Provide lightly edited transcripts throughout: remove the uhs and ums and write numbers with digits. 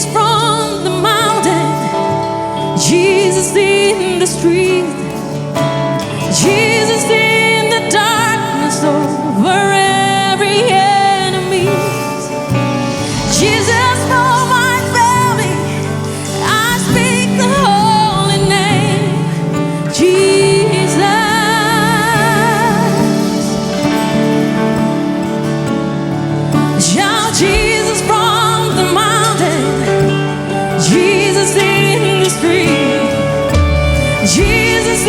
Jesus from the mountain, Jesus in the street, Jesus in the darkness over every enemy. Jesus for my family, I speak the holy name, Jesus. Shout Jesus from the mountain, Jesus in the street, Jesus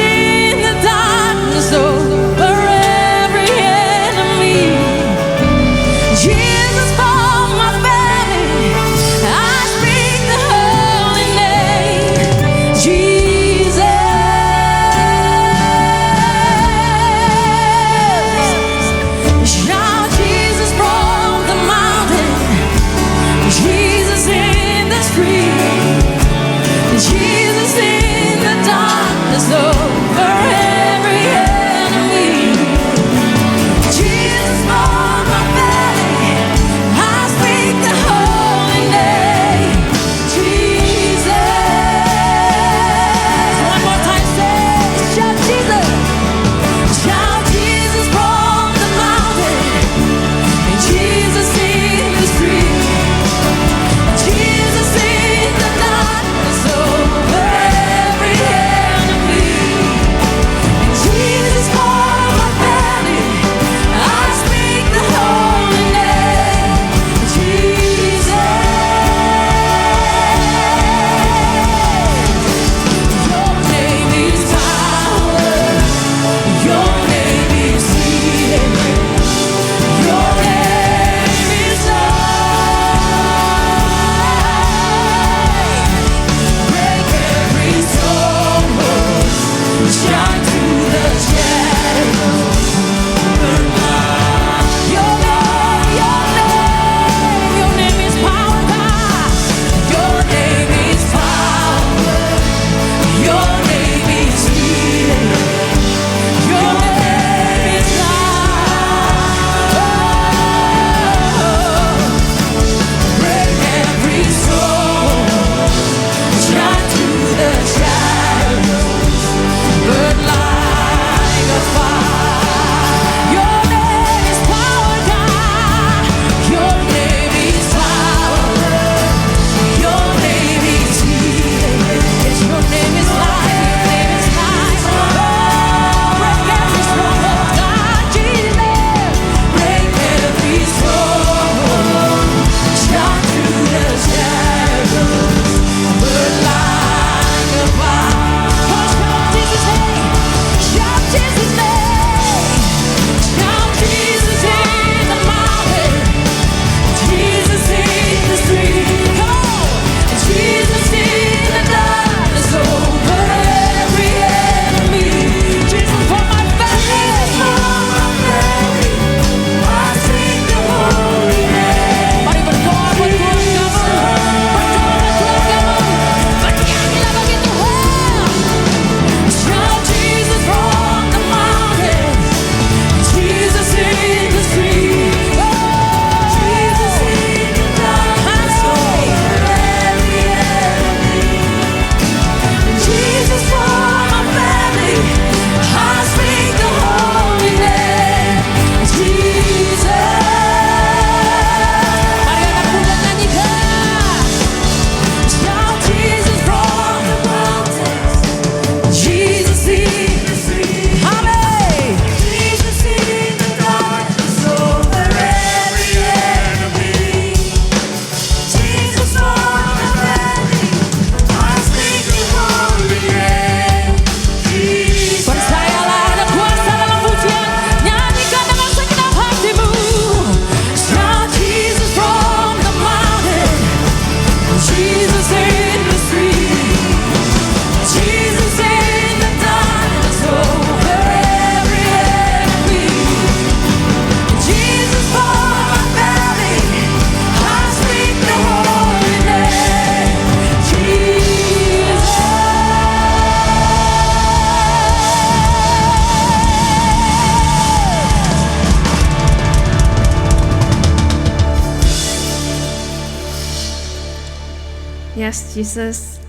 Yes, Jesus.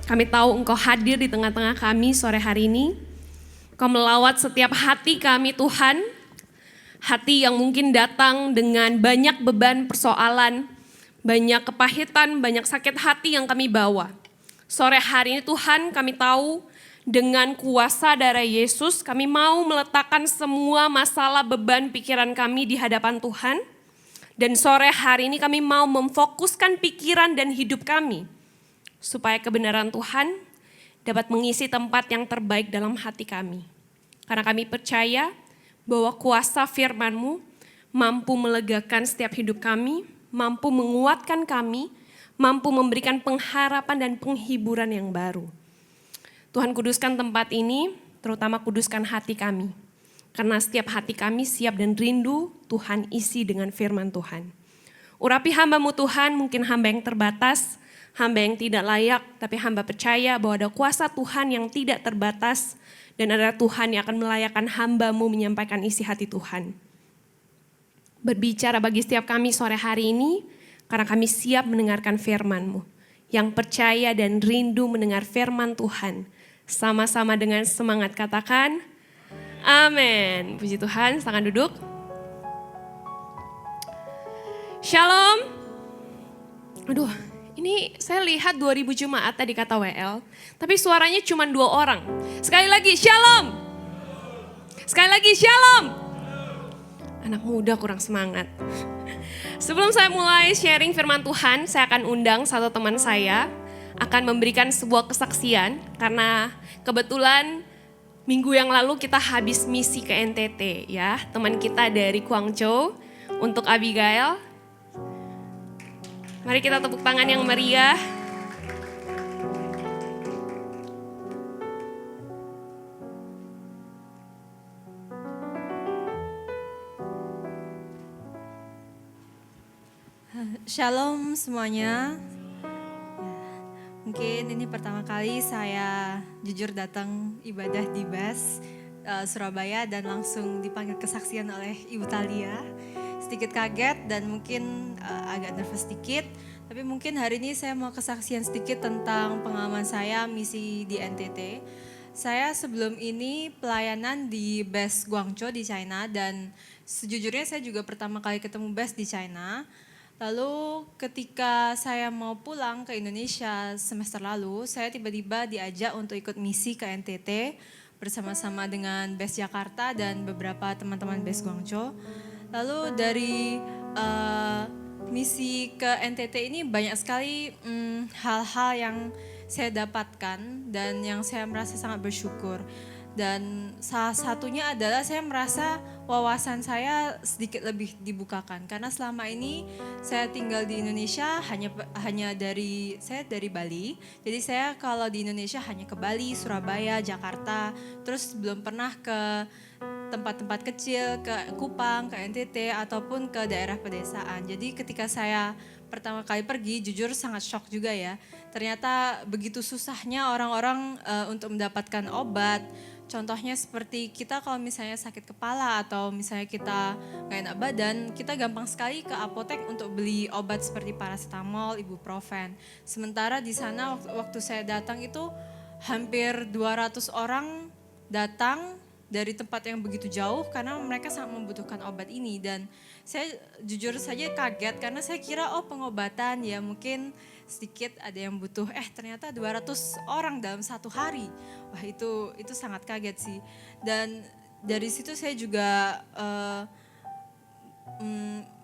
Kami tahu Engkau hadir di tengah-tengah kami sore hari ini. Engkau melawat setiap hati kami Tuhan. Hati yang mungkin datang dengan banyak beban persoalan, banyak kepahitan, banyak sakit hati yang kami bawa. Sore hari ini Tuhan, kami tahu dengan kuasa darah Yesus kami mau meletakkan semua masalah beban pikiran kami di hadapan Tuhan. Dan sore hari ini kami mau memfokuskan pikiran dan hidup kami supaya kebenaran Tuhan dapat mengisi tempat yang terbaik dalam hati kami. Karena kami percaya bahwa kuasa firman-Mu mampu melegakan setiap hidup kami, mampu menguatkan kami, mampu memberikan pengharapan dan penghiburan yang baru. Tuhan kuduskan tempat ini, terutama kuduskan hati kami. Karena setiap hati kami siap dan rindu Tuhan isi dengan firman Tuhan. Urapi hamba-Mu Tuhan, mungkin hamba yang terbatas, hamba yang tidak layak, tapi hamba percaya bahwa ada kuasa Tuhan yang tidak terbatas dan ada Tuhan yang akan melayakkan hamba-Mu menyampaikan isi hati Tuhan. Berbicara bagi setiap kami sore hari ini, karena kami siap mendengarkan firman-Mu. Yang percaya dan rindu mendengar firman Tuhan, sama-sama dengan semangat katakan, amin. Puji Tuhan, silakan duduk. Shalom. Aduh, ini saya lihat 2000 jemaat tadi kata WL, tapi suaranya cuma 2 orang. Sekali lagi, shalom. Sekali lagi, shalom. Anak muda kurang semangat. Sebelum saya mulai sharing firman Tuhan, saya akan undang satu teman saya akan memberikan sebuah kesaksian karena kebetulan minggu yang lalu kita habis misi ke NTT ya, teman kita dari Guangzhou untuk Abigail. Mari kita tepuk tangan yang meriah. Shalom semuanya. Mungkin ini pertama kali saya jujur datang ibadah di BAS Surabaya dan langsung dipanggil kesaksian oleh Ibu Thalia. Sedikit kaget dan mungkin agak nervous sedikit, tapi mungkin hari ini saya mau kesaksian sedikit tentang pengalaman saya misi di NTT. Saya sebelum ini pelayanan di BAS Guangzhou di China dan sejujurnya saya juga pertama kali ketemu BAS di China. Lalu ketika saya mau pulang ke Indonesia semester lalu, saya tiba-tiba diajak untuk ikut misi ke NTT bersama-sama dengan BAS Jakarta dan beberapa teman-teman BAS Guangzhou. Lalu dari misi ke NTT ini banyak sekali hal-hal yang saya dapatkan dan yang saya merasa sangat bersyukur. Dan salah satunya adalah saya merasa wawasan saya sedikit lebih dibukakan karena selama ini saya tinggal di Indonesia hanya dari Bali. Jadi saya kalau di Indonesia hanya ke Bali, Surabaya, Jakarta, terus belum pernah ke tempat-tempat kecil, ke Kupang, ke NTT ataupun ke daerah pedesaan. Jadi ketika saya pertama kali pergi, jujur sangat shock juga ya. Ternyata begitu susahnya orang-orang untuk mendapatkan obat. Contohnya seperti kita kalau misalnya sakit kepala atau misalnya kita gak enak badan, kita gampang sekali ke apotek untuk beli obat seperti paracetamol, ibuprofen. Sementara di sana waktu saya datang itu hampir 200 orang datang dari tempat yang begitu jauh karena mereka sangat membutuhkan obat ini. Dan saya jujur saja kaget karena saya kira pengobatan ya mungkin sedikit ada yang butuh, ternyata 200 orang dalam satu hari. Wah itu sangat kaget sih. Dan dari situ saya juga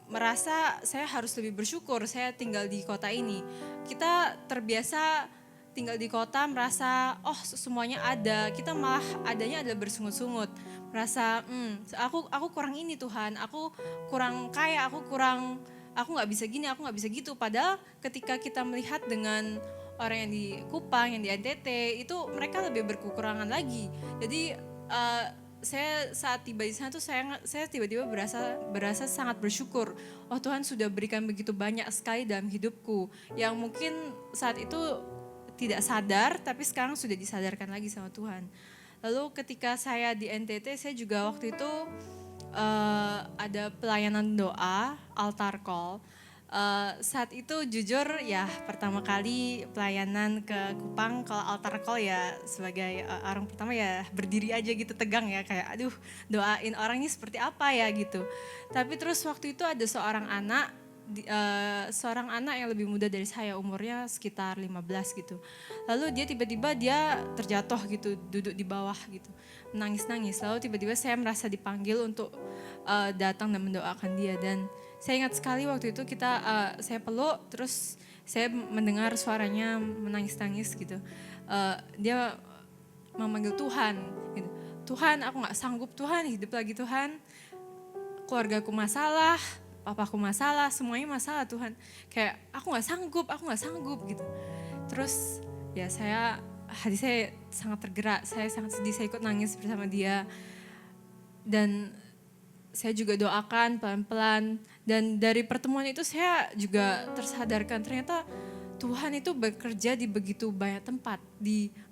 merasa saya harus lebih bersyukur saya tinggal di kota ini. Kita terbiasa tinggal di kota merasa semuanya ada, kita malah adanya adalah bersungut-sungut. Merasa aku kurang ini Tuhan, aku kurang kaya, aku nggak bisa gini, aku nggak bisa gitu. Padahal ketika kita melihat dengan orang yang di Kupang, yang di NTT, itu mereka lebih berkekurangan lagi. Jadi saya saat tiba di sana tuh saya tiba-tiba berasa sangat bersyukur. Oh Tuhan sudah berikan begitu banyak sekali dalam hidupku yang mungkin saat itu tidak sadar, tapi sekarang sudah disadarkan lagi sama Tuhan. Lalu ketika saya di NTT, saya juga waktu itu ada pelayanan doa, altar call. Saat itu jujur ya pertama kali pelayanan ke Kupang, kalau altar call ya sebagai orang pertama ya berdiri aja gitu tegang ya, kayak aduh doain orangnya seperti apa ya gitu. Tapi terus waktu itu ada seorang anak yang lebih muda dari saya, umurnya sekitar 15 gitu. Lalu dia tiba-tiba terjatuh gitu, duduk di bawah gitu, menangis-nangis. Lalu tiba-tiba saya merasa dipanggil untuk datang dan mendoakan dia. Dan saya ingat sekali waktu itu saya peluk, terus saya mendengar suaranya menangis-nangis gitu. Dia memanggil Tuhan gitu. Tuhan, aku gak sanggup Tuhan, hidup lagi Tuhan. Keluargaku masalah, papaku masalah, semuanya masalah Tuhan. Kayak aku gak sanggup gitu. Terus ya hati saya sangat tergerak, saya sangat sedih, saya ikut nangis bersama dia. Dan saya juga doakan pelan-pelan. Dan dari pertemuan itu saya juga tersadarkan ternyata Tuhan itu bekerja di begitu banyak tempat.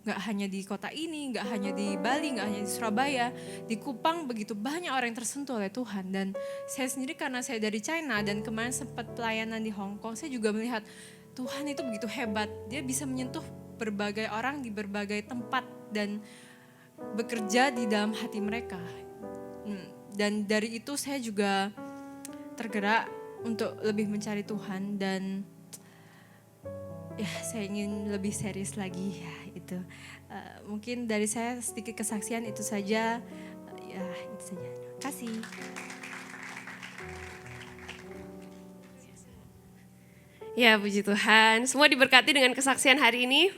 Gak hanya di kota ini, gak hanya di Bali, gak hanya di Surabaya. Di Kupang begitu banyak orang yang tersentuh oleh Tuhan. Dan saya sendiri karena saya dari China dan kemarin sempat pelayanan di Hong Kong, saya juga melihat Tuhan itu begitu hebat. Dia bisa menyentuh berbagai orang di berbagai tempat dan bekerja di dalam hati mereka. Dan dari itu saya juga tergerak untuk lebih mencari Tuhan dan ya saya ingin lebih serius lagi ya itu. Mungkin dari saya sedikit kesaksian itu saja. Ya itu saja. Terima kasih. Ya puji Tuhan, semua diberkati dengan kesaksian hari ini.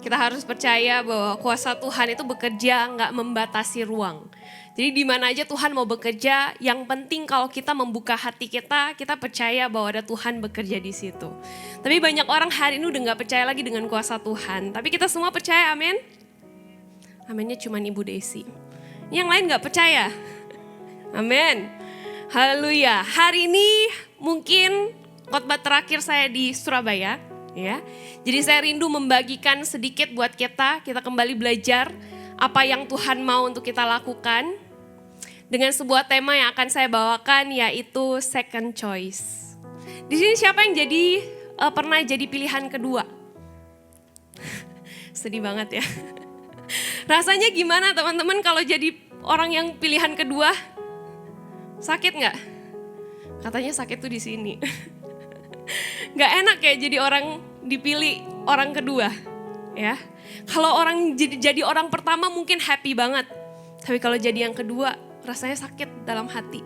Kita harus percaya bahwa kuasa Tuhan itu bekerja gak membatasi ruang. Jadi di mana aja Tuhan mau bekerja, yang penting kalau kita membuka hati kita percaya bahwa ada Tuhan bekerja di situ. Tapi banyak orang hari ini udah gak percaya lagi dengan kuasa Tuhan. Tapi kita semua percaya, amin? Aminnya cuma Ibu Desi. Yang lain gak percaya? Amin. Haleluya. Hari ini mungkin khotbah terakhir saya di Surabaya. Ya, jadi saya rindu membagikan sedikit buat kita kembali belajar apa yang Tuhan mau untuk kita lakukan dengan sebuah tema yang akan saya bawakan yaitu second choice. Di sini siapa yang pernah jadi pilihan kedua? Sedih banget ya. Rasanya gimana teman-teman kalau jadi orang yang pilihan kedua? Sakit nggak? Katanya sakit tuh di sini. Gak enak ya jadi orang dipilih orang kedua ya. Kalau orang jadi orang pertama mungkin happy banget. Tapi kalau jadi yang kedua rasanya sakit dalam hati.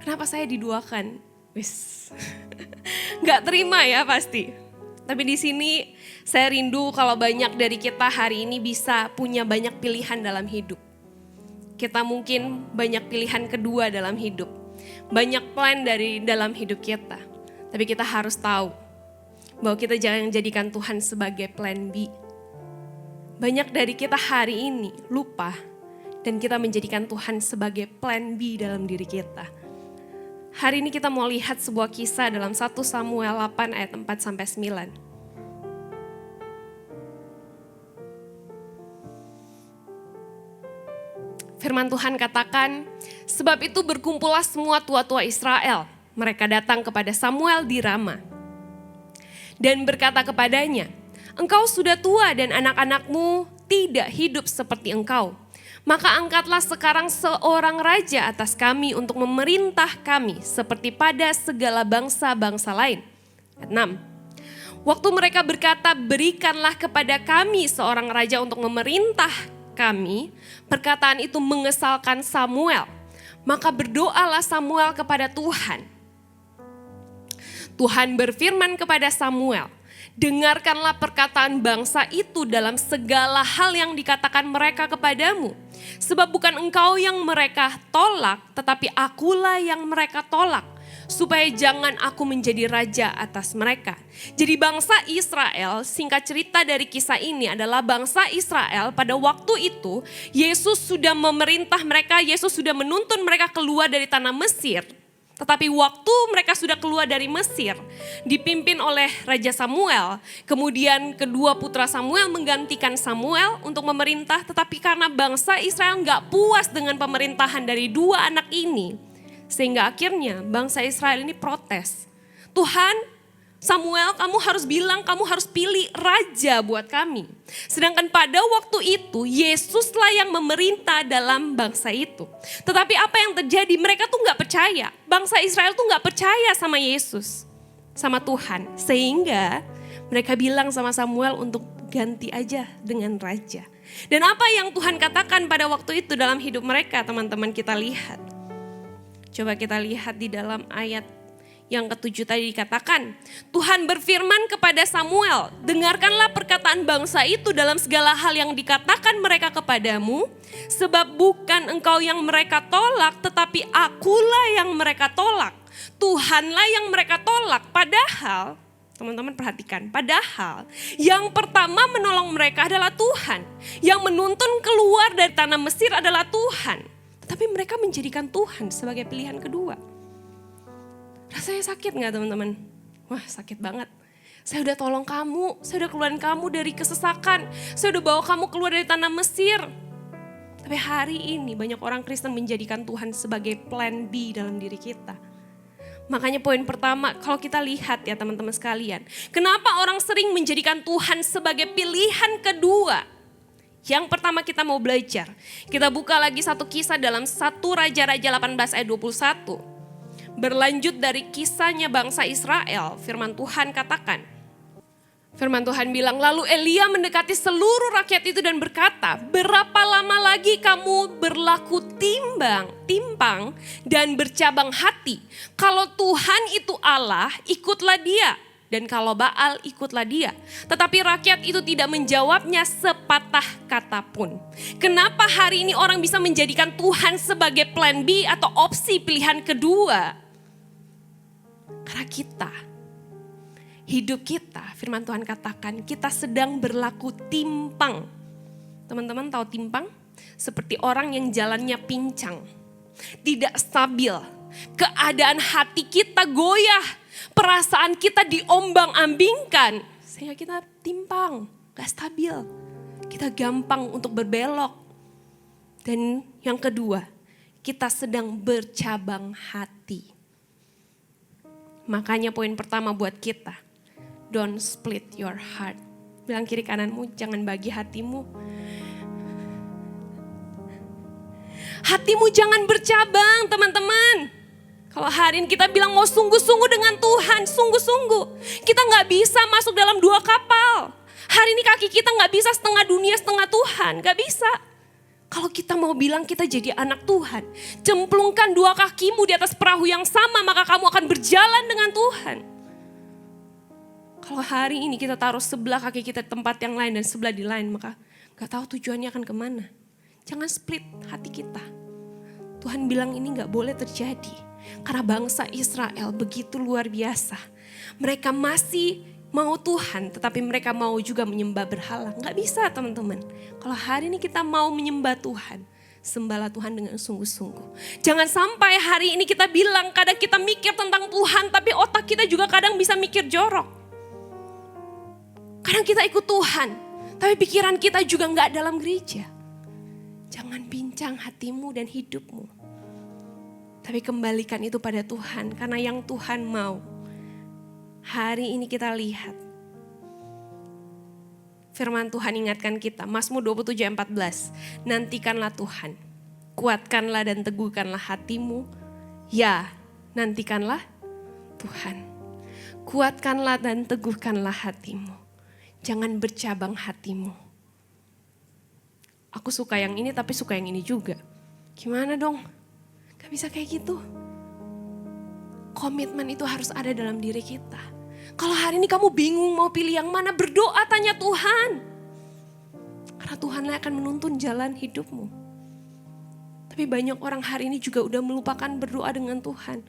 Kenapa saya diduakan? Wis. Gak terima ya pasti. Tapi di sini saya rindu kalau banyak dari kita hari ini bisa punya banyak pilihan dalam hidup. Kita mungkin banyak pilihan kedua dalam hidup. Banyak plan dari dalam hidup kita. Tapi kita harus tahu bahwa kita jangan jadikan Tuhan sebagai plan B. Banyak dari kita hari ini lupa dan kita menjadikan Tuhan sebagai plan B dalam diri kita. Hari ini kita mau lihat sebuah kisah dalam 1 Samuel 8 ayat 4-9. Firman Tuhan katakan, sebab itu berkumpullah semua tua-tua Israel. Mereka datang kepada Samuel di Rama dan berkata kepadanya, engkau sudah tua dan anak-anakmu tidak hidup seperti engkau. Maka angkatlah sekarang seorang raja atas kami untuk memerintah kami seperti pada segala bangsa-bangsa lain. Ayat 6. Waktu mereka berkata, berikanlah kepada kami seorang raja untuk memerintah kami, perkataan itu mengesalkan Samuel. Maka berdoalah Samuel kepada Tuhan. Tuhan berfirman kepada Samuel, dengarkanlah perkataan bangsa itu dalam segala hal yang dikatakan mereka kepadamu. Sebab bukan engkau yang mereka tolak, tetapi akulah yang mereka tolak. Supaya jangan aku menjadi raja atas mereka. Jadi bangsa Israel, singkat cerita dari kisah ini adalah bangsa Israel pada waktu itu, Yesus sudah memerintah mereka, Yesus sudah menuntun mereka keluar dari tanah Mesir. Tetapi waktu mereka sudah keluar dari Mesir, dipimpin oleh Raja Samuel, kemudian kedua putra Samuel menggantikan Samuel untuk memerintah, tetapi karena bangsa Israel gak puas dengan pemerintahan dari dua anak ini, sehingga akhirnya bangsa Israel ini protes. Tuhan, Samuel, kamu harus bilang, kamu harus pilih raja buat kami. Sedangkan pada waktu itu, Yesuslah yang memerintah dalam bangsa itu. Tetapi apa yang terjadi? Mereka tuh gak percaya. Bangsa Israel tuh gak percaya sama Yesus, sama Tuhan. Sehingga mereka bilang sama Samuel untuk ganti aja dengan raja. Dan apa yang Tuhan katakan pada waktu itu dalam hidup mereka, teman-teman, kita lihat. Coba kita lihat di dalam ayat yang ke-7 tadi dikatakan, Tuhan berfirman kepada Samuel, dengarkanlah perkataan bangsa itu dalam segala hal yang dikatakan mereka kepadamu, sebab bukan engkau yang mereka tolak, tetapi akulah yang mereka tolak. Tuhanlah yang mereka tolak. Padahal, teman-teman perhatikan, padahal yang pertama menolong mereka adalah Tuhan. Yang menuntun keluar dari tanah Mesir adalah Tuhan. Tetapi mereka menjadikan Tuhan sebagai pilihan kedua. Rasanya sakit gak teman-teman? Wah, sakit banget. Saya udah tolong kamu, saya udah keluarin kamu dari kesesakan, saya udah bawa kamu keluar dari tanah Mesir. Tapi hari ini banyak orang Kristen menjadikan Tuhan sebagai plan B dalam diri kita. Makanya poin pertama, kalau kita lihat ya teman-teman sekalian, kenapa orang sering menjadikan Tuhan sebagai pilihan kedua? Yang pertama kita mau belajar, kita buka lagi satu kisah dalam 1 Raja-Raja 18 ayat 21. Berlanjut dari kisahnya bangsa Israel, firman Tuhan katakan. Firman Tuhan bilang, lalu Elia mendekati seluruh rakyat itu dan berkata, berapa lama lagi kamu berlaku timpang dan bercabang hati? Kalau Tuhan itu Allah, ikutlah dia. Dan kalau Baal, ikutlah dia. Tetapi rakyat itu tidak menjawabnya sepatah kata pun. Kenapa hari ini orang bisa menjadikan Tuhan sebagai plan B atau opsi pilihan kedua? Karena kita, hidup kita, firman Tuhan katakan, kita sedang berlaku timpang. Teman-teman tahu timpang? Seperti orang yang jalannya pincang, tidak stabil. Keadaan hati kita goyah, perasaan kita diombang-ambingkan. Sehingga kita timpang, gak stabil. Kita gampang untuk berbelok. Dan yang kedua, kita sedang bercabang hati. Makanya poin pertama buat kita, don't split your heart. Bilang kiri kananmu, jangan bagi hatimu. Hatimu jangan bercabang teman-teman. Kalau hari ini kita bilang mau sungguh-sungguh dengan Tuhan, sungguh-sungguh. Kita gak bisa masuk dalam 2 kapal. Hari ini kaki kita gak bisa setengah dunia, setengah Tuhan, gak bisa. Kalau kita mau bilang kita jadi anak Tuhan, cemplungkan 2 kakimu di atas perahu yang sama, maka kamu akan berjalan dengan Tuhan. Kalau hari ini kita taruh sebelah kaki kita di tempat yang lain dan sebelah di lain, maka gak tahu tujuannya akan kemana. Jangan split hati kita. Tuhan bilang ini gak boleh terjadi. Karena bangsa Israel begitu luar biasa. Mereka masih mau Tuhan, tetapi mereka mau juga menyembah berhala. Gak bisa teman-teman. Kalau hari ini kita mau menyembah Tuhan, sembahlah Tuhan dengan sungguh-sungguh. Jangan sampai hari ini kita bilang, kadang kita mikir tentang Tuhan, tapi otak kita juga kadang bisa mikir jorok. Kadang kita ikut Tuhan, tapi pikiran kita juga gak dalam gereja. Jangan bincang hatimu dan hidupmu. Tapi kembalikan itu pada Tuhan, karena yang Tuhan mau. Hari ini kita lihat. Firman Tuhan ingatkan kita, Mazmur 27:14. Nantikanlah Tuhan, kuatkanlah dan teguhkanlah hatimu. Ya, nantikanlah Tuhan. Kuatkanlah dan teguhkanlah hatimu. Jangan bercabang hatimu. Aku suka yang ini tapi suka yang ini juga. Gimana dong? Gak bisa kayak gitu. Komitmen itu harus ada dalam diri kita. Kalau hari ini kamu bingung mau pilih yang mana, berdoa tanya Tuhan. Karena Tuhanlah akan menuntun jalan hidupmu. Tapi banyak orang hari ini juga udah melupakan berdoa dengan Tuhan.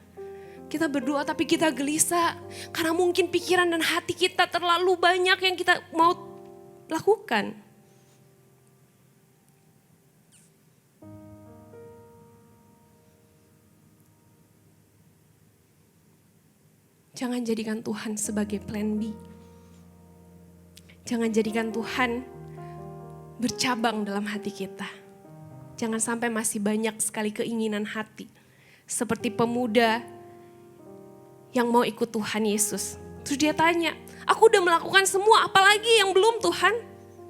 Kita berdoa tapi kita gelisah. Karena mungkin pikiran dan hati kita terlalu banyak yang kita mau lakukan. Jangan jadikan Tuhan sebagai plan B. Jangan jadikan Tuhan bercabang dalam hati kita. Jangan sampai masih banyak sekali keinginan hati. Seperti pemuda yang mau ikut Tuhan Yesus. Terus dia tanya, aku udah melakukan semua, apalagi yang belum Tuhan?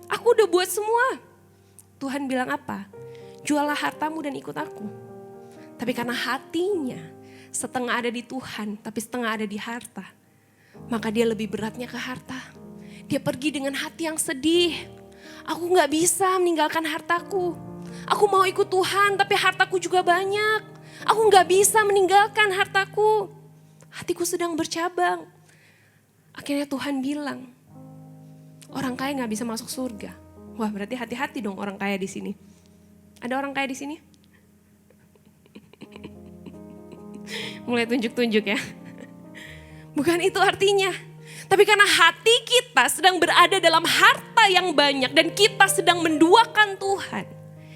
Aku udah buat semua. Tuhan bilang apa? Jualah hartamu dan ikut aku. Tapi karena hatinya setengah ada di Tuhan, tapi setengah ada di harta, maka dia lebih beratnya ke harta. Dia pergi dengan hati yang sedih. Aku gak bisa meninggalkan hartaku. Aku mau ikut Tuhan, tapi hartaku juga banyak. Aku gak bisa meninggalkan hartaku. Hatiku sedang bercabang. Akhirnya Tuhan bilang, orang kaya gak bisa masuk surga. Wah, berarti hati-hati dong orang kaya di sini. Ada orang kaya di sini? Mulai tunjuk-tunjuk ya. Bukan itu artinya. Tapi karena hati kita sedang berada dalam harta yang banyak dan kita sedang menduakan Tuhan.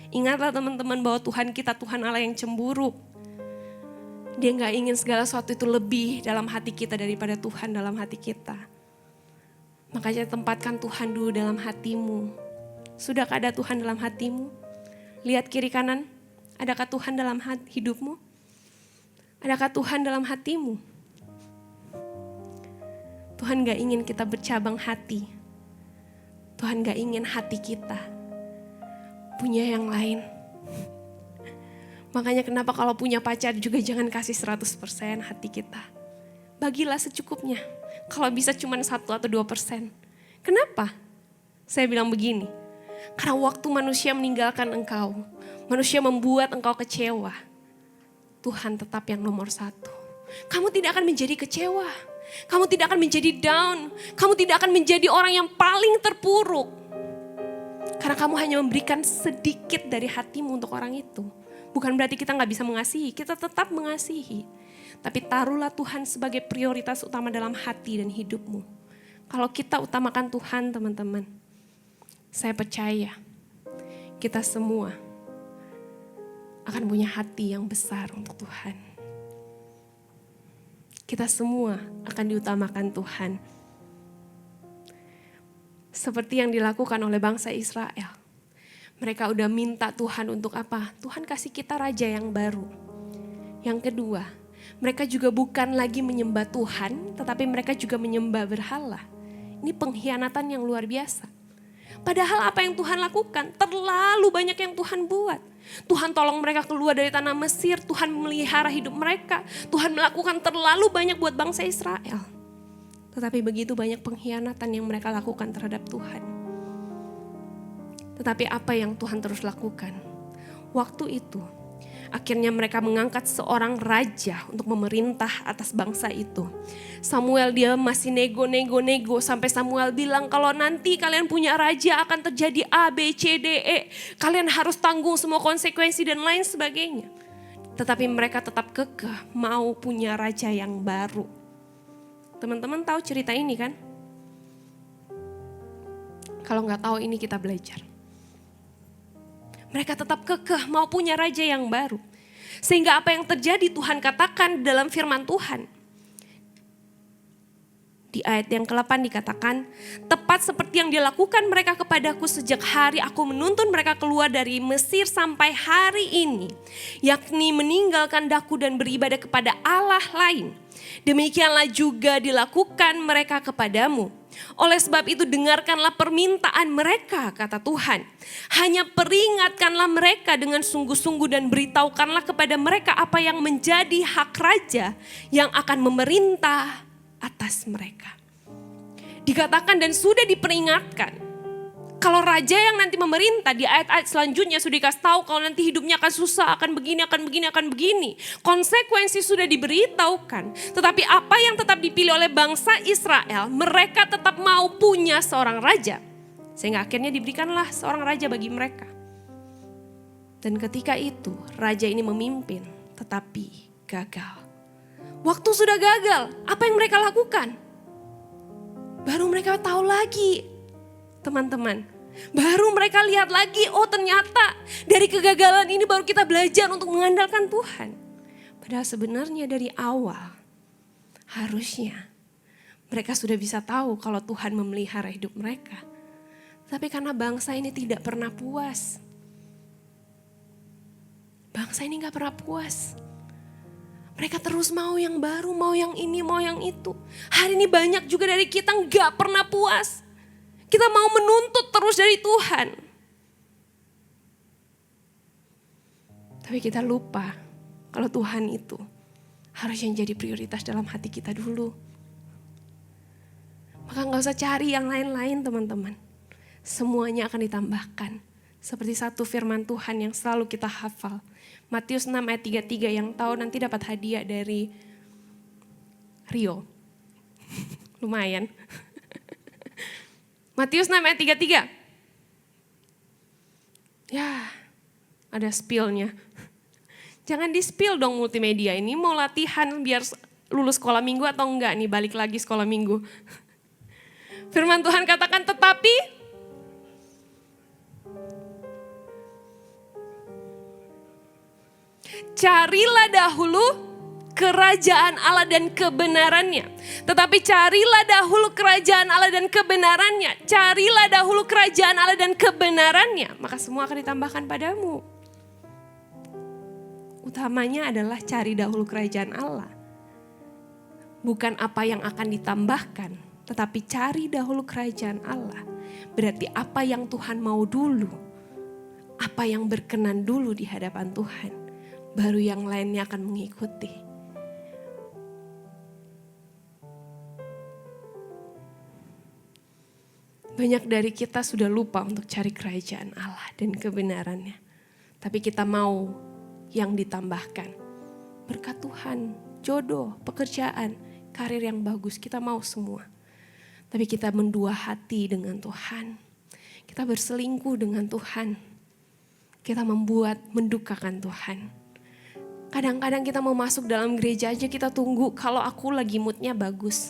Ingatlah teman-teman bahwa Tuhan kita Tuhan Allah yang cemburu. Dia gak ingin segala sesuatu itu lebih dalam hati kita daripada Tuhan dalam hati kita. Makanya tempatkan Tuhan dulu dalam hatimu. Sudahkah ada Tuhan dalam hatimu? Lihat kiri kanan, adakah Tuhan dalam hidupmu? Adakah Tuhan dalam hatimu? Tuhan gak ingin kita bercabang hati. Tuhan gak ingin hati kita punya yang lain. Makanya kenapa kalau punya pacar juga jangan kasih 100% hati kita. Bagilah secukupnya. Kalau bisa cuma 1 atau 2%. Kenapa? Saya bilang begini. Karena waktu manusia meninggalkan engkau, manusia membuat engkau kecewa, Tuhan tetap yang nomor 1. Kamu tidak akan menjadi kecewa. Kamu tidak akan menjadi down. Kamu tidak akan menjadi orang yang paling terpuruk. Karena kamu hanya memberikan sedikit dari hatimu untuk orang itu. Bukan berarti kita gak bisa mengasihi, kita tetap mengasihi. Tapi taruhlah Tuhan sebagai prioritas utama dalam hati dan hidupmu. Kalau kita utamakan Tuhan teman-teman, saya percaya kita semua akan punya hati yang besar untuk Tuhan. Kita semua akan diutamakan Tuhan. Seperti yang dilakukan oleh bangsa Israel. Mereka udah minta Tuhan untuk apa? Tuhan kasih kita raja yang baru. Yang kedua, mereka juga bukan lagi menyembah Tuhan, tetapi mereka juga menyembah berhala. Ini pengkhianatan yang luar biasa. Padahal apa yang Tuhan lakukan, terlalu banyak yang Tuhan buat. Tuhan tolong mereka keluar dari tanah Mesir, Tuhan memelihara hidup mereka. Tuhan melakukan terlalu banyak buat bangsa Israel. Tetapi begitu banyak pengkhianatan yang mereka lakukan terhadap Tuhan. Tetapi apa yang Tuhan terus lakukan? Waktu itu, akhirnya mereka mengangkat seorang raja untuk memerintah atas bangsa itu. Samuel dia masih nego sampai Samuel bilang kalau nanti kalian punya raja akan terjadi A, B, C, D, E. Kalian harus tanggung semua konsekuensi dan lain sebagainya. Tetapi mereka tetap kekeh mau punya raja yang baru. Teman-teman tahu cerita ini kan? Kalau nggak tahu ini kita belajar. Mereka tetap kekeh mau punya raja yang baru. Sehingga apa yang terjadi Tuhan katakan dalam firman Tuhan. Di ayat yang ke-8 dikatakan, tepat seperti yang dilakukan mereka kepadaku sejak hari aku menuntun mereka keluar dari Mesir sampai hari ini. Yakni meninggalkan daku dan beribadah kepada Allah lain. Demikianlah juga dilakukan mereka kepadamu. Oleh sebab itu dengarkanlah permintaan mereka, kata Tuhan. Hanya peringatkanlah mereka dengan sungguh-sungguh dan beritahukanlah kepada mereka apa yang menjadi hak raja yang akan memerintah atas mereka. Dikatakan dan sudah diperingatkan. Kalau raja yang nanti memerintah di ayat-ayat selanjutnya sudah dikasih tahu kalau nanti hidupnya akan susah, akan begini. Konsekuensi sudah diberitahukan. Tetapi apa yang tetap dipilih oleh bangsa Israel, mereka tetap mau punya seorang raja. Sehingga akhirnya diberikanlah seorang raja bagi mereka. Dan ketika itu raja ini memimpin tetapi gagal. Waktu sudah gagal, apa yang mereka lakukan? Baru mereka tahu lagi. Teman-teman, baru mereka lihat lagi, oh ternyata dari kegagalan ini baru kita belajar untuk mengandalkan Tuhan. Padahal sebenarnya dari awal harusnya mereka sudah bisa tahu kalau Tuhan memelihara hidup mereka. Tapi karena bangsa ini tidak pernah puas. Bangsa ini gak pernah puas. Mereka terus mau yang baru, mau yang ini, mau yang itu. Hari ini banyak juga dari kita gak pernah puas. Kita mau menuntut terus dari Tuhan. Tapi kita lupa kalau Tuhan itu harus yang jadi prioritas dalam hati kita dulu. Maka gak usah cari yang lain-lain teman-teman. Semuanya akan ditambahkan. Seperti satu firman Tuhan yang selalu kita hafal. Matius 6 ayat 33 yang tahu nanti dapat hadiah dari Rio. Lumayan. Matius 6 ayat 33. Ya, ada spill-nya. Jangan di-spill dong multimedia. Ini mau latihan biar lulus sekolah minggu atau enggak nih, balik lagi sekolah minggu. Firman Tuhan katakan, tetapi carilah dahulu kerajaan Allah dan kebenarannya. Tetapi carilah dahulu kerajaan Allah dan kebenarannya. Carilah dahulu kerajaan Allah dan kebenarannya. Maka semua akan ditambahkan padamu. Utamanya adalah cari dahulu kerajaan Allah. Bukan apa yang akan ditambahkan. Tetapi cari dahulu kerajaan Allah. Berarti apa yang Tuhan mau dulu. Apa yang berkenan dulu di hadapan Tuhan. Baru yang lainnya akan mengikuti. Banyak dari kita sudah lupa untuk cari kerajaan Allah dan kebenarannya. Tapi kita mau yang ditambahkan. Berkat Tuhan, jodoh, pekerjaan, karir yang bagus, kita mau semua. Tapi kita mendua hati dengan Tuhan. Kita berselingkuh dengan Tuhan. Kita mendukakan Tuhan. Kadang-kadang kita mau masuk dalam gereja aja kita tunggu kalau aku lagi moodnya bagus.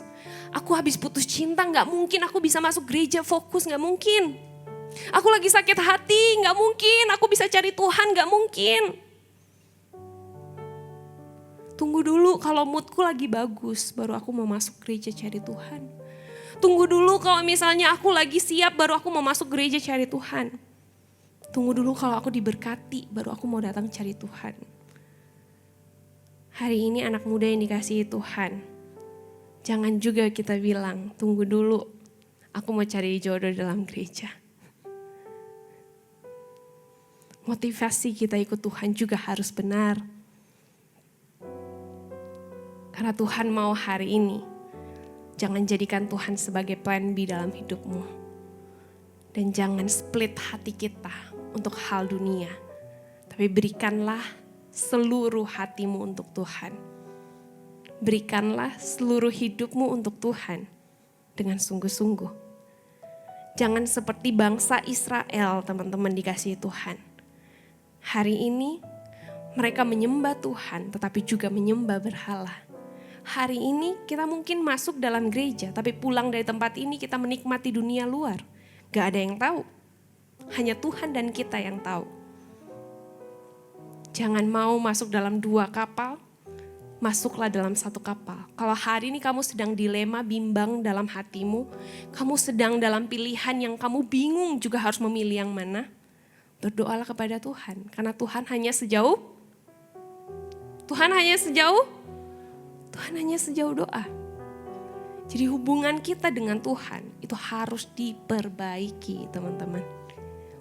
Aku habis putus cinta, gak mungkin aku bisa masuk gereja fokus, gak mungkin. Aku lagi sakit hati, gak mungkin. Aku bisa cari Tuhan, gak mungkin. Tunggu dulu kalau moodku lagi bagus, baru aku mau masuk gereja cari Tuhan. Tunggu dulu kalau misalnya aku lagi siap, baru aku mau masuk gereja cari Tuhan. Tunggu dulu kalau aku diberkati, baru aku mau datang cari Tuhan. Hari ini anak muda yang dikasihi Tuhan, jangan juga kita bilang, tunggu dulu, aku mau cari jodoh dalam gereja. Motivasi kita ikut Tuhan juga harus benar. Karena Tuhan mau hari ini, jangan jadikan Tuhan sebagai plan B dalam hidupmu. Dan jangan split hati kita untuk hal dunia. Tapi berikanlah seluruh hatimu untuk Tuhan. Berikanlah seluruh hidupmu untuk Tuhan dengan sungguh-sungguh. Jangan seperti bangsa Israel, teman-teman dikasihi Tuhan. Hari ini mereka menyembah Tuhan tetapi juga menyembah berhala. Hari ini kita mungkin masuk dalam gereja tapi pulang dari tempat ini kita menikmati dunia luar. Gak ada yang tahu. Hanya Tuhan dan kita yang tahu. Jangan mau masuk dalam 2 kapal, masuklah dalam 1 kapal. Kalau hari ini kamu sedang dilema, bimbang dalam hatimu, kamu sedang dalam pilihan yang kamu bingung juga harus memilih yang mana, berdoalah kepada Tuhan. Karena Tuhan hanya sejauh doa. Jadi hubungan kita dengan Tuhan itu harus diperbaiki, teman-teman.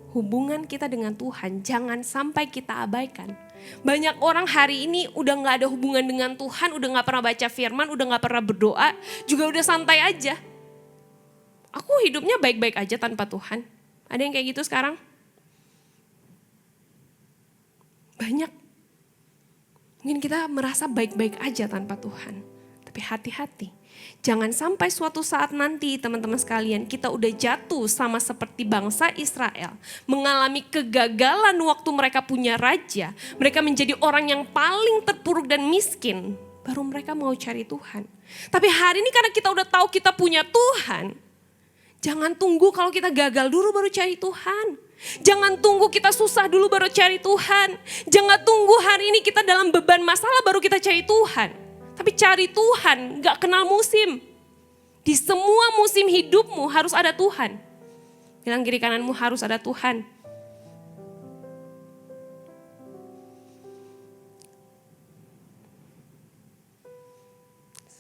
Hubungan kita dengan Tuhan jangan sampai kita abaikan. Banyak orang hari ini udah gak ada hubungan dengan Tuhan, udah gak pernah baca firman, udah gak pernah berdoa, juga udah santai aja. Aku hidupnya baik-baik aja tanpa Tuhan. Ada yang kayak gitu sekarang? Banyak. Mungkin kita merasa baik-baik aja tanpa Tuhan. Tapi hati-hati. Jangan sampai suatu saat nanti teman-teman sekalian kita udah jatuh sama seperti bangsa Israel. Mengalami kegagalan waktu mereka punya raja. Mereka menjadi orang yang paling terpuruk dan miskin. Baru mereka mau cari Tuhan. Tapi hari ini karena kita udah tahu kita punya Tuhan. Jangan tunggu kalau kita gagal dulu baru cari Tuhan. Jangan tunggu kita susah dulu baru cari Tuhan. Jangan tunggu hari ini kita dalam beban masalah baru kita cari Tuhan. Tapi cari Tuhan, gak kenal musim. Di semua musim hidupmu harus ada Tuhan. Bilang kiri kananmu harus ada Tuhan.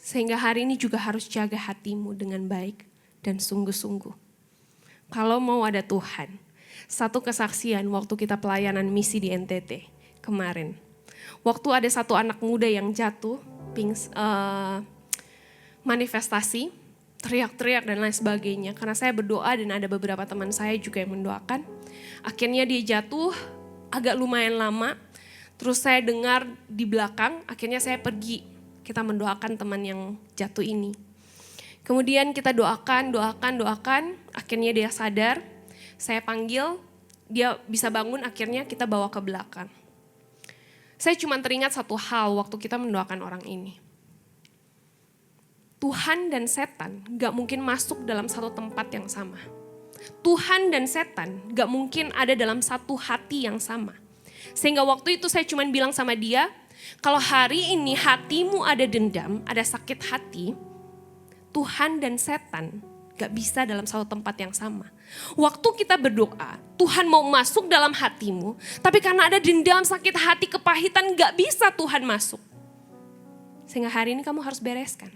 Sehingga hari ini juga harus jaga hatimu dengan baik dan sungguh-sungguh. Kalau mau ada Tuhan, satu kesaksian waktu kita pelayanan misi di NTT kemarin. Waktu ada satu anak muda yang jatuh, manifestasi, teriak-teriak dan lain sebagainya. Karena saya berdoa dan ada beberapa teman saya juga yang mendoakan. Akhirnya dia jatuh agak lumayan lama. Terus saya dengar di belakang, akhirnya saya pergi. Kita mendoakan teman yang jatuh ini. Kemudian kita doakan. Akhirnya dia sadar. Saya panggil, dia bisa bangun, akhirnya kita bawa ke belakang. Saya cuma teringat satu hal waktu kita mendoakan orang ini. Tuhan dan setan gak mungkin masuk dalam satu tempat yang sama. Tuhan dan setan gak mungkin ada dalam satu hati yang sama. Sehingga waktu itu saya cuma bilang sama dia, kalau hari ini hatimu ada dendam, ada sakit hati, Tuhan dan setan gak bisa dalam satu tempat yang sama. Waktu kita berdoa, Tuhan mau masuk dalam hatimu, tapi karena ada dendam, sakit hati, kepahitan, gak bisa Tuhan masuk. Sehingga hari ini kamu harus bereskan.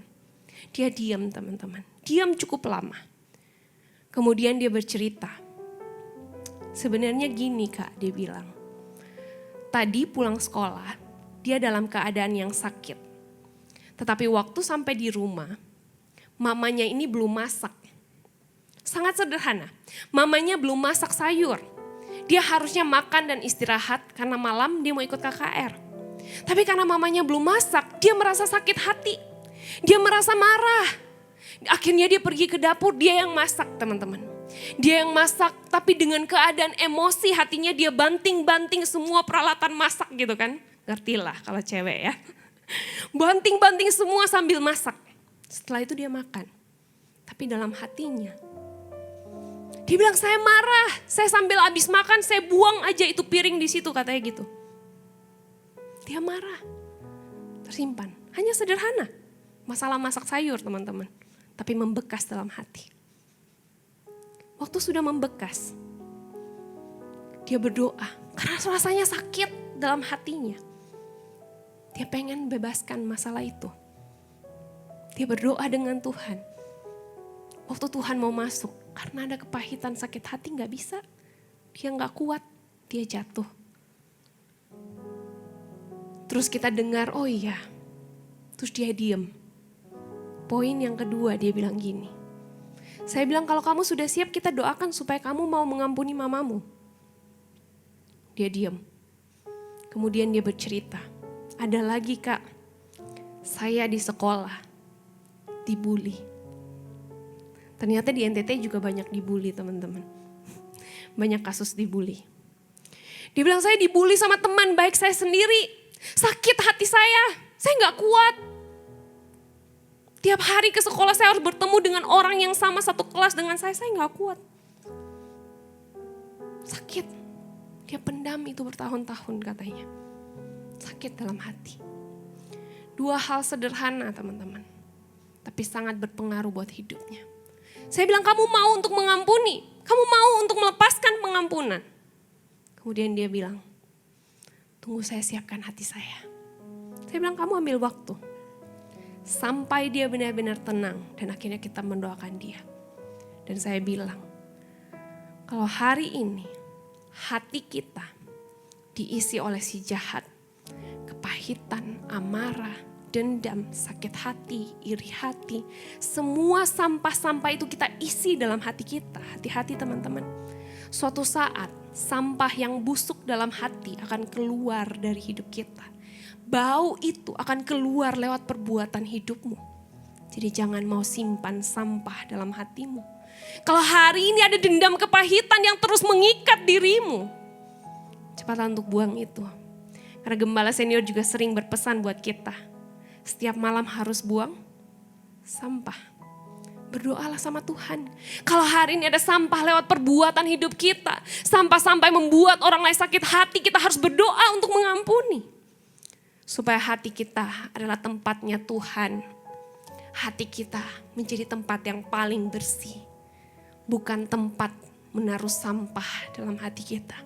Dia diam teman-teman, diam cukup lama. Kemudian dia bercerita. Sebenarnya gini Kak, dia bilang. Tadi pulang sekolah, dia dalam keadaan yang sakit. Tetapi waktu sampai di rumah, mamanya ini belum masak. Sangat sederhana, mamanya belum masak sayur. Dia harusnya makan dan istirahat karena malam dia mau ikut KKR. Tapi karena mamanya belum masak, dia merasa sakit hati. Dia merasa marah. Akhirnya dia pergi ke dapur, dia yang masak teman-teman. Dia yang masak tapi dengan keadaan emosi hatinya dia banting-banting semua peralatan masak gitu kan. Ngertilah kalau cewek ya. Banting-banting semua sambil masak. Setelah itu dia makan. Tapi dalam hatinya. Dia bilang saya marah. Saya sambil habis makan saya buang aja itu piring di situ katanya gitu. Dia marah. Tersimpan. Hanya sederhana. Masalah masak sayur teman-teman. Tapi membekas dalam hati. Waktu sudah membekas. Dia berdoa. Karena rasanya sakit dalam hatinya. Dia pengen bebaskan masalah itu. Dia berdoa dengan Tuhan. Waktu Tuhan mau masuk. Karena ada kepahitan sakit hati gak bisa. Dia gak kuat. Dia jatuh. Terus kita dengar oh iya. Terus dia diem. Poin yang kedua dia bilang gini. Saya bilang kalau kamu sudah siap kita doakan supaya kamu mau mengampuni mamamu. Dia diam. Kemudian dia bercerita. Ada lagi Kak, saya di sekolah dibully. Ternyata di NTT juga banyak dibully teman-teman. Banyak kasus dibully. Dia bilang saya dibully sama teman baik saya sendiri. Sakit hati saya gak kuat. Tiap hari ke sekolah saya harus bertemu dengan orang yang sama satu kelas dengan saya gak kuat. Sakit. Dia pendam itu bertahun-tahun katanya. Sakit dalam hati. Dua hal sederhana teman-teman. Tapi sangat berpengaruh buat hidupnya. Saya bilang kamu mau untuk mengampuni. Kamu mau untuk melepaskan pengampunan. Kemudian dia bilang, tunggu saya siapkan hati saya. Saya bilang kamu ambil waktu. Sampai dia benar-benar tenang dan akhirnya kita mendoakan dia. Dan saya bilang, kalau hari ini hati kita diisi oleh si jahat, kepahitan, amarah, dendam, sakit hati, iri hati, semua sampah-sampah itu kita isi dalam hati kita. Hati-hati teman-teman. Suatu saat sampah yang busuk dalam hati akan keluar dari hidup kita. Bau itu akan keluar lewat perbuatan hidupmu. Jadi jangan mau simpan sampah dalam hatimu. Kalau hari ini ada dendam kepahitan yang terus mengikat dirimu, cepatlah untuk buang itu. Karena gembala senior juga sering berpesan buat kita. Setiap malam harus buang sampah. Berdoalah sama Tuhan. Kalau hari ini ada sampah lewat perbuatan hidup kita. Sampah sampai membuat orang lain sakit hati, kita harus berdoa untuk mengampuni. Supaya hati kita adalah tempatnya Tuhan. Hati kita menjadi tempat yang paling bersih. Bukan tempat menaruh sampah dalam hati kita.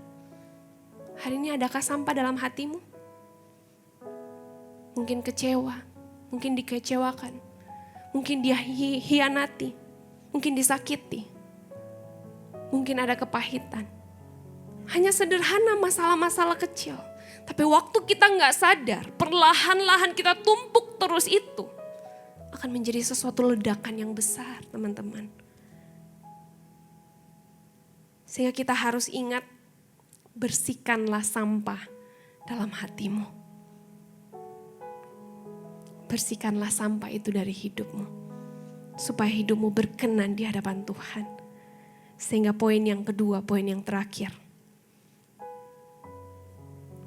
Hari ini adakah sampah dalam hatimu? Mungkin kecewa, mungkin dikecewakan. Mungkin dia hianati, mungkin disakiti, mungkin ada kepahitan. Hanya sederhana masalah-masalah kecil. Tapi waktu kita nggak sadar, perlahan-lahan kita tumpuk terus itu, akan menjadi sesuatu ledakan yang besar, teman-teman. Sehingga kita harus ingat, bersihkanlah sampah dalam hatimu. Bersihkanlah sampah itu dari hidupmu. Supaya hidupmu berkenan di hadapan Tuhan. Sehingga poin yang kedua, poin yang terakhir.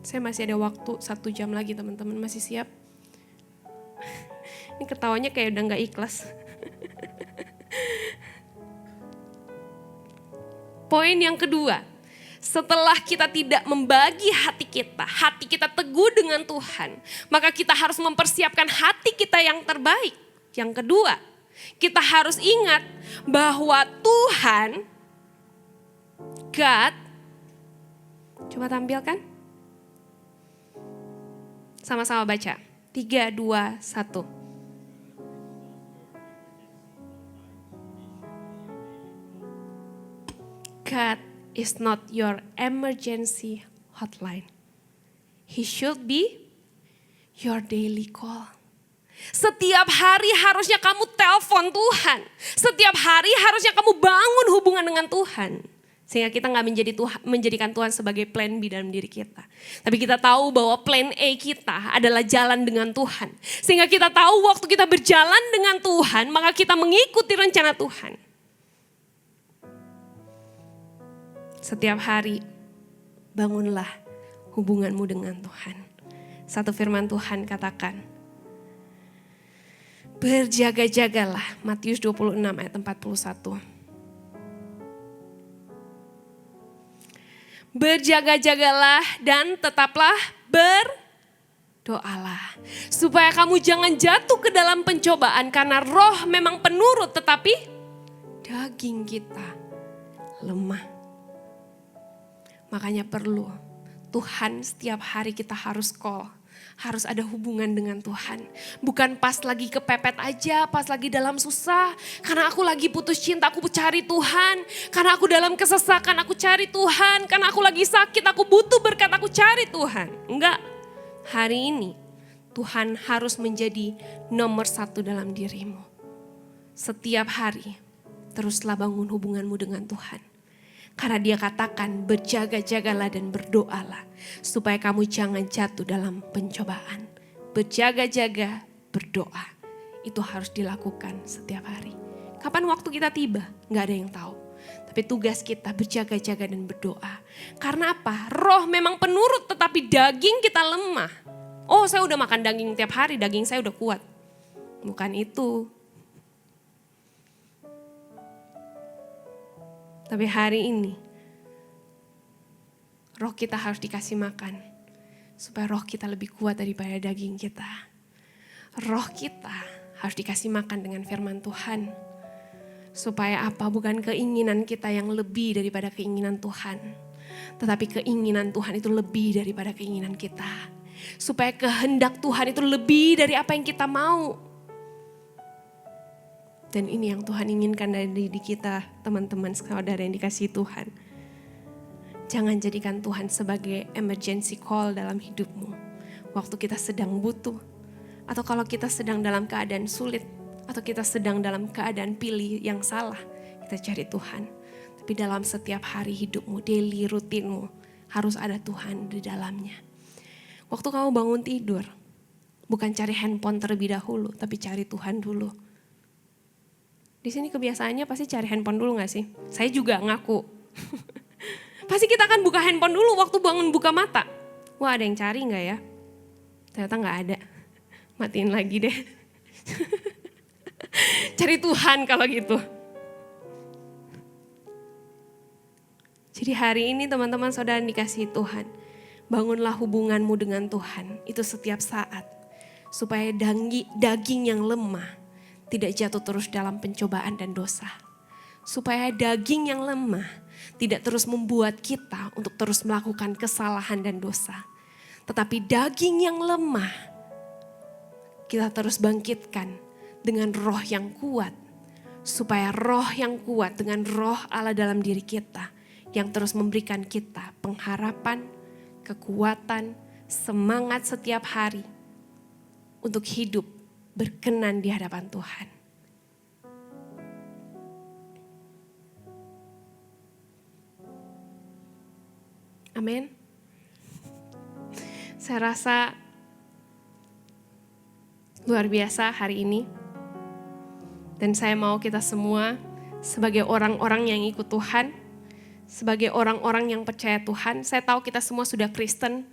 Saya masih ada waktu 1 jam lagi, teman-teman. Masih siap? Ini ketawanya kayak udah gak ikhlas. Poin yang kedua, setelah kita tidak membagi hati kita teguh dengan Tuhan, maka kita harus mempersiapkan hati kita yang terbaik. Yang kedua, kita harus ingat bahwa Tuhan, God, coba tampilkan. Sama-sama baca. 3, 2, 1. God is not your emergency hotline. He should be your daily call. Setiap hari harusnya kamu telepon Tuhan. Setiap hari harusnya kamu bangun hubungan dengan Tuhan. Sehingga kita gak menjadikan Tuhan sebagai plan B dalam diri kita. Tapi kita tahu bahwa plan A kita adalah jalan dengan Tuhan. Sehingga kita tahu waktu kita berjalan dengan Tuhan, maka kita mengikuti rencana Tuhan. Setiap hari bangunlah hubunganmu dengan Tuhan. Satu firman Tuhan katakan, berjaga-jagalah, Matius 26 ayat 41. Berjaga-jagalah dan tetaplah berdoalah. Supaya kamu jangan jatuh ke dalam pencobaan, karena roh memang penurut tetapi daging kita lemah. Makanya perlu Tuhan setiap hari kita harus call. Harus ada hubungan dengan Tuhan. Bukan pas lagi kepepet aja, pas lagi dalam susah. Karena aku lagi putus cinta, aku cari Tuhan. Karena aku dalam kesesakan, aku cari Tuhan. Karena aku lagi sakit, aku butuh berkat, aku cari Tuhan. Enggak, hari ini Tuhan harus menjadi nomor 1 dalam dirimu. Setiap hari teruslah bangun hubunganmu dengan Tuhan. Karena dia katakan berjaga-jagalah dan berdoalah. Supaya kamu jangan jatuh dalam pencobaan. Berjaga-jaga, berdoa. Itu harus dilakukan setiap hari. Kapan waktu kita tiba? Gak ada yang tahu. Tapi tugas kita berjaga-jaga dan berdoa. Karena apa? Roh memang penurut tetapi daging kita lemah. Oh, saya udah makan daging tiap hari, daging saya udah kuat. Bukan itu. Tapi hari ini, roh kita harus dikasih makan. Supaya roh kita lebih kuat daripada daging kita. Roh kita harus dikasih makan dengan firman Tuhan. Supaya apa? Bukan keinginan kita yang lebih daripada keinginan Tuhan. Tetapi keinginan Tuhan itu lebih daripada keinginan kita. Supaya kehendak Tuhan itu lebih dari apa yang kita mau. Dan ini yang Tuhan inginkan dari diri kita, teman-teman saudara yang dikasihi Tuhan. Jangan jadikan Tuhan sebagai emergency call dalam hidupmu. Waktu kita sedang butuh. Atau kalau kita sedang dalam keadaan sulit. Atau kita sedang dalam keadaan pilih yang salah. Kita cari Tuhan. Tapi dalam setiap hari hidupmu, daily rutinmu. Harus ada Tuhan di dalamnya. Waktu kamu bangun tidur. Bukan cari handphone terlebih dahulu. Tapi cari Tuhan dulu. Di sini kebiasaannya pasti cari handphone dulu gak sih? Saya juga ngaku. Pasti kita akan buka handphone dulu waktu bangun buka mata. Wah, ada yang cari gak ya? Ternyata gak ada. Matiin lagi deh. Cari Tuhan kalau gitu. Jadi hari ini teman-teman saudara dikasihi Tuhan. Bangunlah hubunganmu dengan Tuhan. Itu setiap saat. Supaya daging yang lemah tidak jatuh terus dalam pencobaan dan dosa. Supaya daging yang lemah tidak terus membuat kita untuk terus melakukan kesalahan dan dosa. Tetapi daging yang lemah kita terus bangkitkan dengan roh yang kuat. Supaya roh yang kuat dengan roh Allah dalam diri kita yang terus memberikan kita pengharapan, kekuatan, semangat setiap hari untuk hidup berkenan di hadapan Tuhan. Amin. Saya rasa luar biasa hari ini. Dan saya mau kita semua sebagai orang-orang yang ikut Tuhan, sebagai orang-orang yang percaya Tuhan, saya tahu kita semua sudah Kristen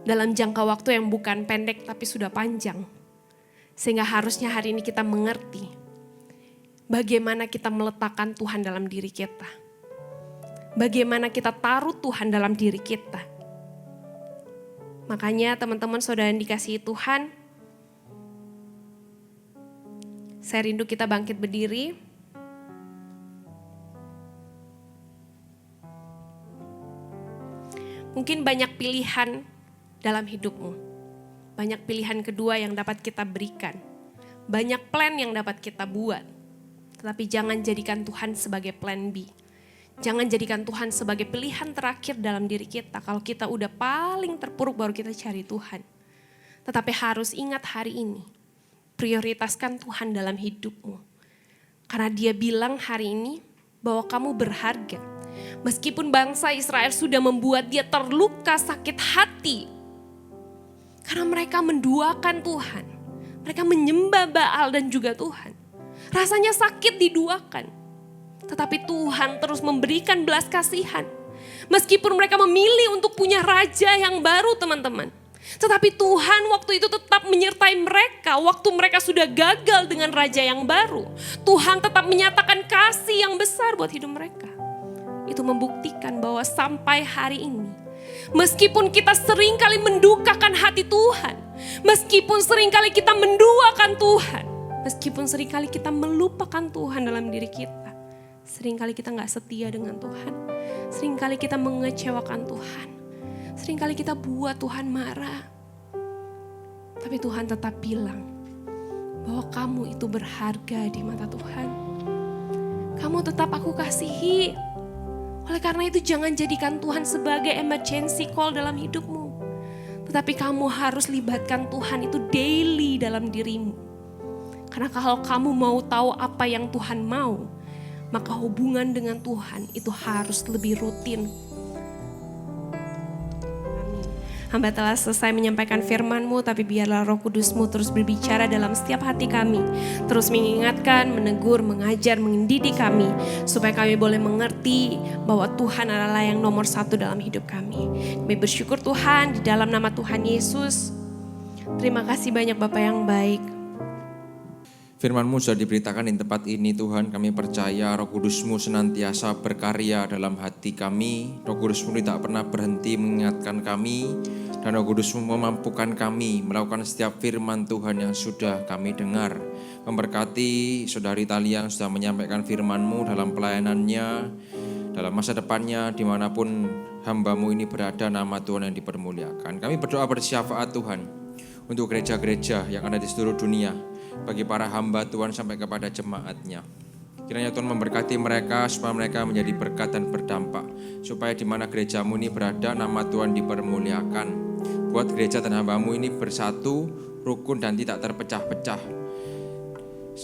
dalam jangka waktu yang bukan pendek tapi sudah panjang. Sehingga harusnya hari ini kita mengerti bagaimana kita meletakkan Tuhan dalam diri kita. Bagaimana kita taruh Tuhan dalam diri kita. Makanya teman-teman saudara yang dikasihi Tuhan, saya rindu kita bangkit berdiri. Mungkin banyak pilihan dalam hidupmu. Banyak pilihan kedua yang dapat kita berikan. Banyak plan yang dapat kita buat. Tetapi jangan jadikan Tuhan sebagai plan B. Jangan jadikan Tuhan sebagai pilihan terakhir dalam diri kita. Kalau kita udah paling terpuruk baru kita cari Tuhan. Tetapi harus ingat hari ini. Prioritaskan Tuhan dalam hidupmu. Karena Dia bilang hari ini bahwa kamu berharga. Meskipun bangsa Israel sudah membuat dia terluka sakit hati. Karena mereka menduakan Tuhan. Mereka menyembah Baal dan juga Tuhan. Rasanya sakit diduakan. Tetapi Tuhan terus memberikan belas kasihan. Meskipun mereka memilih untuk punya raja yang baru teman-teman. Tetapi Tuhan waktu itu tetap menyertai mereka. Waktu mereka sudah gagal dengan raja yang baru. Tuhan tetap menyatakan kasih yang besar buat hidup mereka. Itu membuktikan bahwa sampai hari ini. Meskipun kita seringkali mendukakan hati Tuhan. Meskipun seringkali kita menduakan Tuhan. Meskipun seringkali kita melupakan Tuhan dalam diri kita. Seringkali kita gak setia dengan Tuhan. Seringkali kita mengecewakan Tuhan. Seringkali kita buat Tuhan marah. Tapi Tuhan tetap bilang bahwa kamu itu berharga di mata Tuhan. Kamu tetap aku kasihi. Oleh karena itu jangan jadikan Tuhan sebagai emergency call dalam hidupmu. Tetapi kamu harus libatkan Tuhan itu daily dalam dirimu. Karena kalau kamu mau tahu apa yang Tuhan mau, maka hubungan dengan Tuhan itu harus lebih rutin. Hamba telah selesai menyampaikan firman-Mu, tapi biarlah Roh Kudus-Mu terus berbicara dalam setiap hati kami. Terus mengingatkan, menegur, mengajar, mendidik kami. Supaya kami boleh mengerti bahwa Tuhan adalah yang nomor satu dalam hidup kami. Kami bersyukur Tuhan di dalam nama Tuhan Yesus. Terima kasih banyak Bapak yang baik. Firman-Mu sudah diberitakan di tempat ini Tuhan, kami percaya Roh Kudus-Mu senantiasa berkarya dalam hati kami. Roh Kudus-Mu tidak pernah berhenti mengingatkan kami. Dan Roh Kudus-Mu memampukan kami melakukan setiap firman Tuhan yang sudah kami dengar. Memberkati Saudari Talia yang sudah menyampaikan firman-Mu dalam pelayanannya, dalam masa depannya, dimanapun hamba-Mu ini berada, nama Tuhan yang dipermuliakan. Kami berdoa bersyafaat Tuhan untuk gereja-gereja yang ada di seluruh dunia. Bagi para hamba Tuhan sampai kepada jemaatnya. Kiranya Tuhan memberkati mereka supaya mereka menjadi berkat dan berdampak. Supaya di mana gerejamu ini berada nama Tuhan dipermuliakan. Buat gereja dan hamba-Mu ini bersatu, rukun dan tidak terpecah-pecah.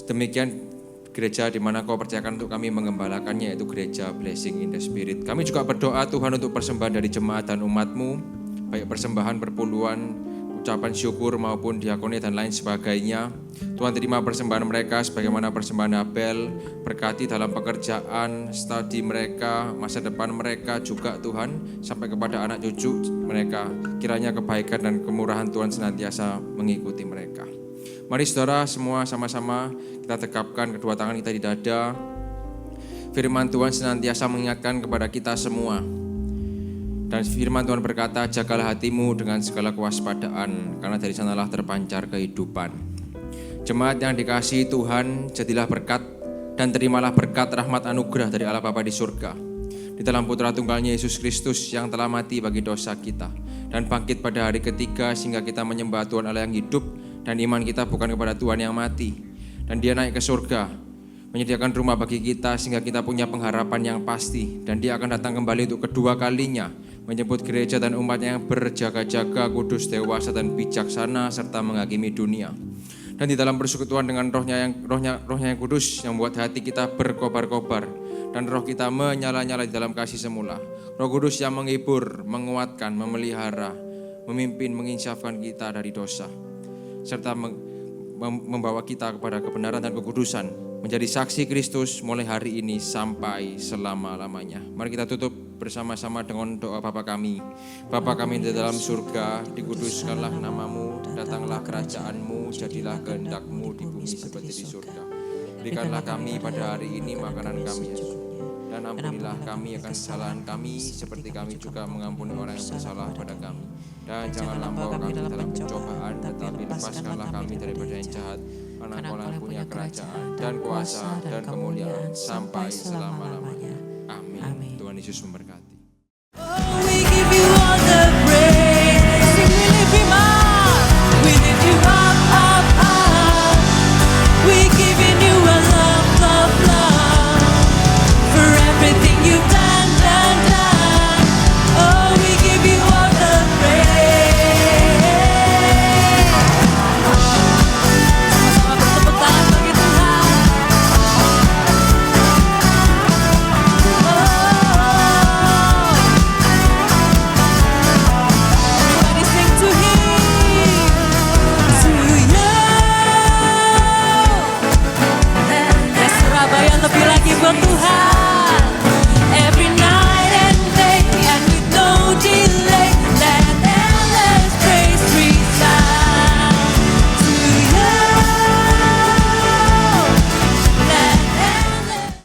Demikian gereja di mana Kau percayakan untuk kami mengembalakannya, yaitu gereja Blessing in the Spirit. Kami juga berdoa Tuhan untuk persembahan dari jemaat dan umat-Mu. Baik persembahan perpuluhan, ucapan syukur maupun diakoni dan lain sebagainya. Tuhan terima persembahan mereka sebagaimana persembahan Abel. Berkati dalam pekerjaan, studi mereka, masa depan mereka juga Tuhan. Sampai kepada anak cucu mereka. Kiranya kebaikan dan kemurahan Tuhan senantiasa mengikuti mereka. Mari saudara semua sama-sama kita tegapkan kedua tangan kita di dada. Firman Tuhan senantiasa mengingatkan kepada kita semua. Dan firman Tuhan berkata, jagalah hatimu dengan segala kewaspadaan, karena dari sanalah terpancar kehidupan. Jemaat yang dikasihi Tuhan, jadilah berkat dan terimalah berkat rahmat anugerah dari Allah Bapa di surga. Di dalam Putra Tunggalnya Yesus Kristus yang telah mati bagi dosa kita. Dan bangkit pada hari ketiga sehingga kita menyembah Tuhan Allah yang hidup dan iman kita bukan kepada Tuhan yang mati. Dan dia naik ke surga, menyediakan rumah bagi kita sehingga kita punya pengharapan yang pasti. Dan dia akan datang kembali untuk kedua kalinya, menjemput gereja dan umatnya yang berjaga-jaga, kudus, dewasa, dan bijaksana, serta menghakimi dunia. Dan di dalam persekutuan dengan rohnya yang kudus, yang membuat hati kita berkobar-kobar, dan roh kita menyala-nyala di dalam kasih semula. Roh Kudus yang menghibur, menguatkan, memelihara, memimpin, menginsafkan kita dari dosa, serta membawa kita kepada kebenaran dan kekudusan, menjadi saksi Kristus mulai hari ini sampai selama-lamanya. Mari kita tutup bersama-sama dengan doa Bapa kami. Bapa kami di dalam surga, dikuduskanlah namamu, datanglah kerajaanmu, jadilah kehendak-mu di bumi seperti di surga. Berikanlah kami pada hari ini makanan kami, dan ampunilah kami akan kesalahan kami, seperti kami juga mengampuni orang yang bersalah pada kami. Dan janganlah membawa kami dalam pencobaan, tetapi lepaskanlah kami daripada yang jahat. Karena Engkau yang punya kerajaan dan kuasa dan kemuliaan sampai selama-lamanya. Amin. Tuhan Yesus memberkati.